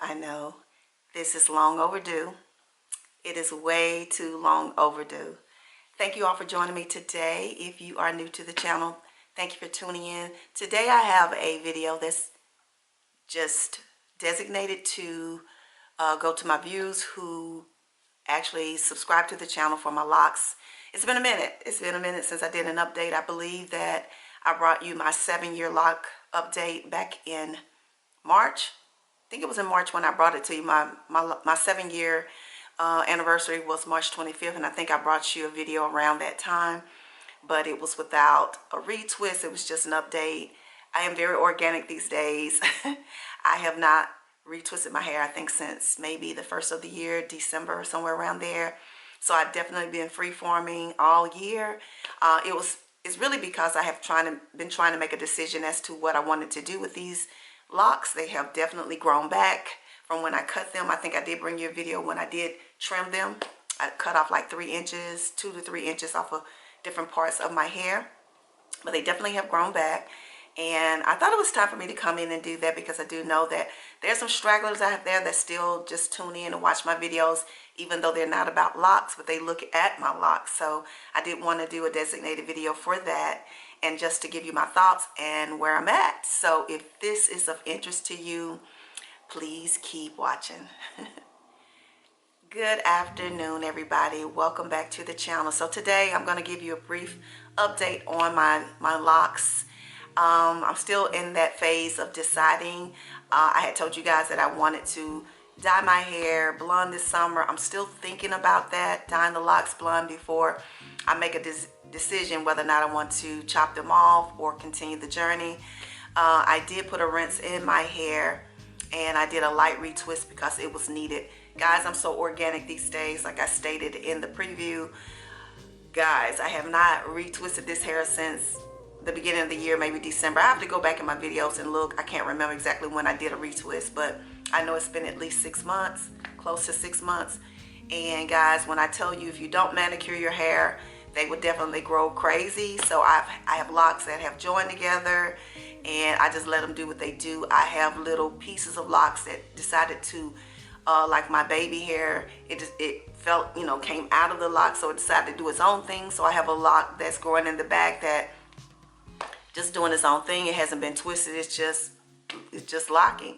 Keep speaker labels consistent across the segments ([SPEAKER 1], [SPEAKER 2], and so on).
[SPEAKER 1] I know. This is long overdue. It is way too long overdue. Thank you all for joining me today. If you are new to the channel, thank you for tuning in. Today I have a video that's just designated to go to my viewers who actually subscribe to the channel for my locks. It's been a minute. It's been a minute since I did an update. I believe that I brought you my 7-year lock update back in March. I think it was in March when I brought it to you. My 7-year anniversary was March 25th, and I think I brought you a video around that time, but it was without a retwist. It was just an update. I am very organic these days. I have not retwisted my hair, I think, since maybe the first of the year, December or somewhere around there. So I've definitely been free-forming all year. It's really because I have been trying to make a decision as to what I wanted to do with these locks. They have definitely grown back from when I cut them. I think I did bring you a video when I did trim them. I cut off like 3 inches, 2 to 3 inches off of different parts of my hair, but they definitely have grown back. And I thought it was time for me to come in and do that, because I do know that there's some stragglers out there that still just tune in and watch my videos, even though they're not about locks, but they look at my locks. So I did want to do a designated video for that, and just to give you my thoughts and where I'm at. So if this is of interest to you, please keep watching. Good afternoon, everybody. Welcome back to the channel. So today I'm going to give you a brief update on my locks. I'm still in that phase of deciding. I had told you guys that I wanted to dye my hair blonde this summer. I'm still thinking about that, dyeing the locks blonde before I make a decision whether or not I want to chop them off or continue the journey. I did put a rinse in my hair, and I did a light retwist because it was needed. Guys, I'm so organic these days, like I stated in the preview. Guys, I have not retwisted this hair since the beginning of the year, maybe December. I have to go back in my videos and look. I can't remember exactly when I did a retwist, but I know it's been at least 6 months, close to 6 months. And guys, when I tell you, if you don't manicure your hair, they would definitely grow crazy. So I have locks that have joined together, and I just let them do what they do. I have little pieces of locks that decided to, like my baby hair, it felt, came out of the lock, so it decided to do its own thing. So I have a lock that's growing in the back that just doing its own thing. It hasn't been twisted. It's just locking.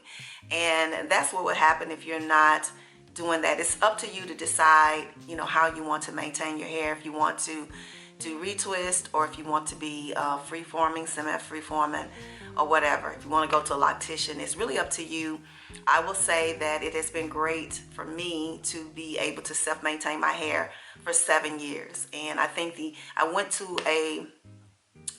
[SPEAKER 1] And that's what would happen if you're not doing that. It's up to you to decide, how you want to maintain your hair. If you want to do retwist, or if you want to be free-forming, semi-free-forming, or whatever. If you want to go to a loctician, it's really up to you. I will say that it has been great for me to be able to self-maintain my hair for 7 years. And I think I went to a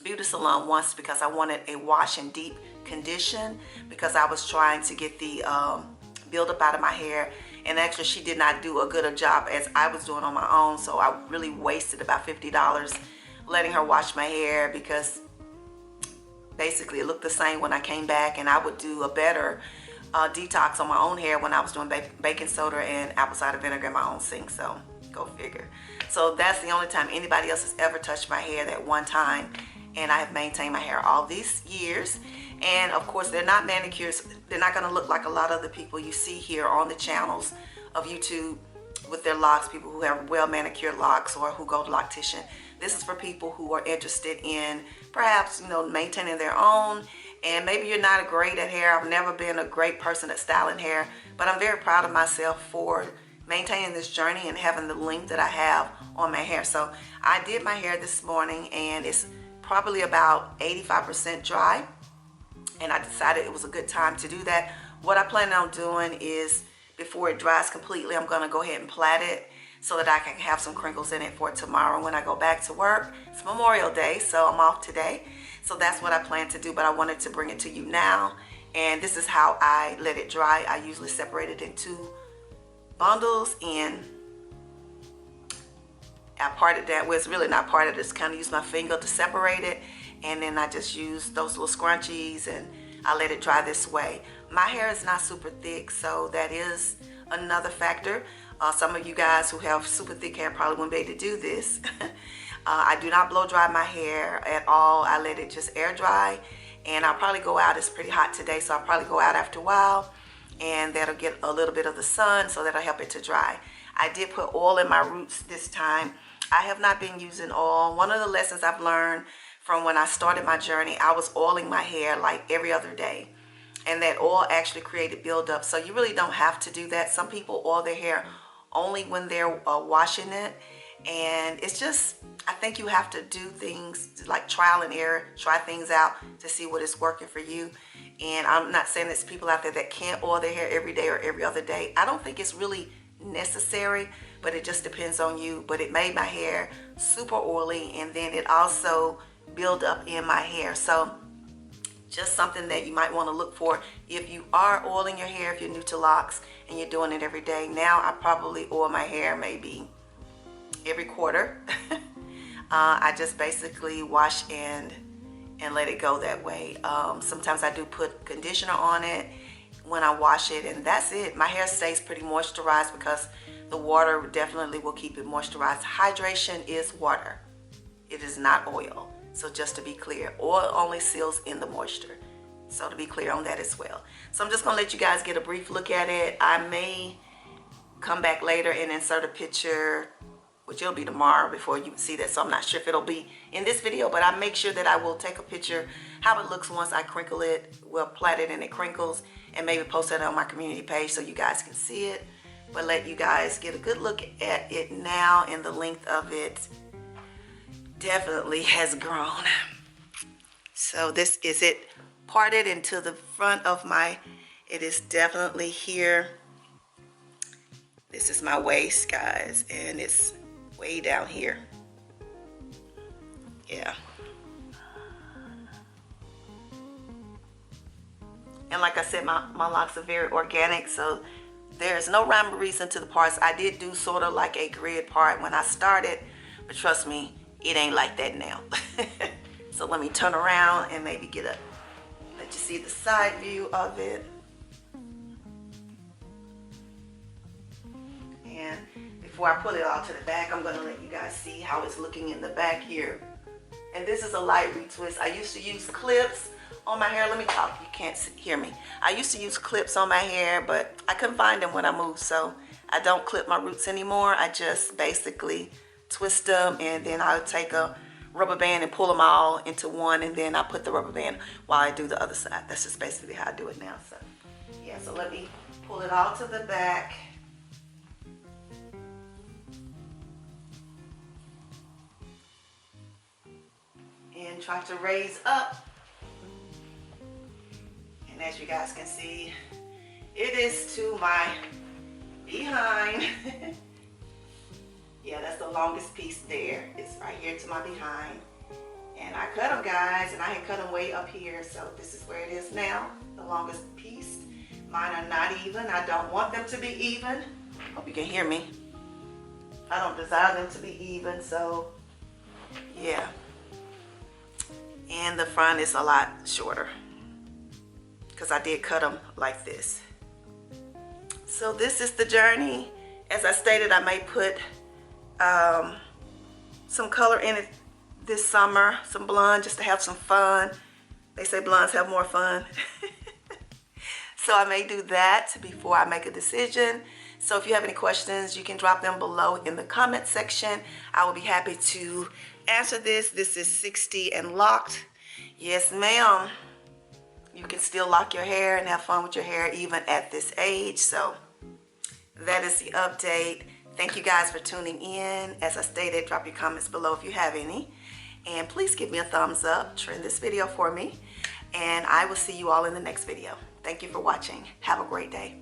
[SPEAKER 1] beauty salon once because I wanted a wash and deep condition, because I was trying to get the buildup out of my hair, and actually she did not do a good a job as I was doing on my own. So I really wasted about $50 letting her wash my hair, because basically it looked the same when I came back, and I would do a better detox on my own hair when I was doing baking soda and apple cider vinegar in my own sink. So go figure. So that's the only time anybody else has ever touched my hair, that one time. And I have maintained my hair all these years. And of course, they're not manicures. They're not going to look like a lot of the people you see here on the channels of YouTube with their locks, people who have well manicured locks or who go to loctician. This is for people who are interested in perhaps, maintaining their own. And maybe you're not great at hair. I've never been a great person at styling hair, but I'm very proud of myself for maintaining this journey and having the length that I have on my hair. So I did my hair this morning, and it's probably about 85% dry, and I decided it was a good time to do that. What I plan on doing is, before it dries completely, I'm going to go ahead and plait it so that I can have some crinkles in it for tomorrow when I go back to work. It's Memorial Day, so I'm off today. So that's what I plan to do, but I wanted to bring it to you now. And this is how I let it dry. I usually separate it in 2 bundles, and I parted that. Well, it's really not parted. I just kind of use my finger to separate it, and then I just use those little scrunchies, and I let it dry this way. My hair is not super thick, so that is another factor. Some of you guys who have super thick hair probably wouldn't be able to do this. I do not blow dry my hair at all. I let it just air dry, and I'll probably go out. It's pretty hot today, so I'll probably go out after a while and that'll get a little bit of the sun, so that'll help it to dry. I did put oil in my roots this time. I have not been using oil. One of the lessons I've learned from when I started my journey, I was oiling my hair like every other day, and that oil actually created buildup. So you really don't have to do that. Some people oil their hair only when they're washing it, and it's just, I think you have to do things like trial and error, try things out to see what is working for you. And I'm not saying there's people out there that can't oil their hair every day or every other day. I don't think it's really necessary, but it just depends on you. But it made my hair super oily, and then it also build up in my hair. So just something that you might want to look for if you are oiling your hair, if you're new to locks and you're doing it every day. Now I probably oil my hair maybe every quarter. I just basically wash and let it go that way. Sometimes I do put conditioner on it when I wash it, and that's it. My hair stays pretty moisturized because the water definitely will keep it moisturized. Hydration is water. It is not oil. So just to be clear, oil only seals in the moisture. So to be clear on that as well. So I'm just gonna let you guys get a brief look at it. I may come back later and insert a picture, which it'll be tomorrow before you see that. So I'm not sure if it'll be in this video, but I make sure that I will take a picture how it looks once I crinkle it, well, plait it and it crinkles, and maybe post it on my community page so you guys can see it. But let you guys get a good look at it now, and the length of it definitely has grown. So this is it parted into the front of it is definitely here. This is my waist, guys, and it's way down here. Yeah. And like I said, my locks are very organic, so there's no rhyme or reason to the parts. I did do sort of like a grid part when I started, but trust me, it ain't like that now. So let me turn around and maybe let you see the side view of it. And before I put it all to the back, I'm gonna let you guys see how it's looking in the back here. And this is a light retwist. I used to use clips on my hair. Let me talk, you can't hear me. I used to use clips on my hair, but I couldn't find them when I moved, so I don't clip my roots anymore. I just basically twist them, and then I'll take a rubber band and pull them all into one, and then I put the rubber band while I do the other side. That's just basically how I do it now. So yeah, so let me pull it all to the back. And try to raise up. And as you guys can see, it is to my behind. Yeah, that's the longest piece there. It's right here to my behind. And I cut them, guys, and I had cut them way up here. So this is where it is now, the longest piece. Mine are not even. I don't want them to be even. Hope you can hear me. I don't desire them to be even, so yeah. And the front is a lot shorter because I did cut them like this. So this is the journey. As I stated, I may put some color in it this summer, some blonde, just to have some fun. They say blondes have more fun. So I may do that before I make a decision. So if you have any questions, you can drop them below in the comment section. I will be happy to answer this. This is 60 and locked. Yes, ma'am. You can still lock your hair and have fun with your hair even at this age. So that is the update. Thank you guys for tuning in. As I stated, drop your comments below if you have any. And please give me a thumbs up, trend this video for me. And I will see you all in the next video. Thank you for watching. Have a great day.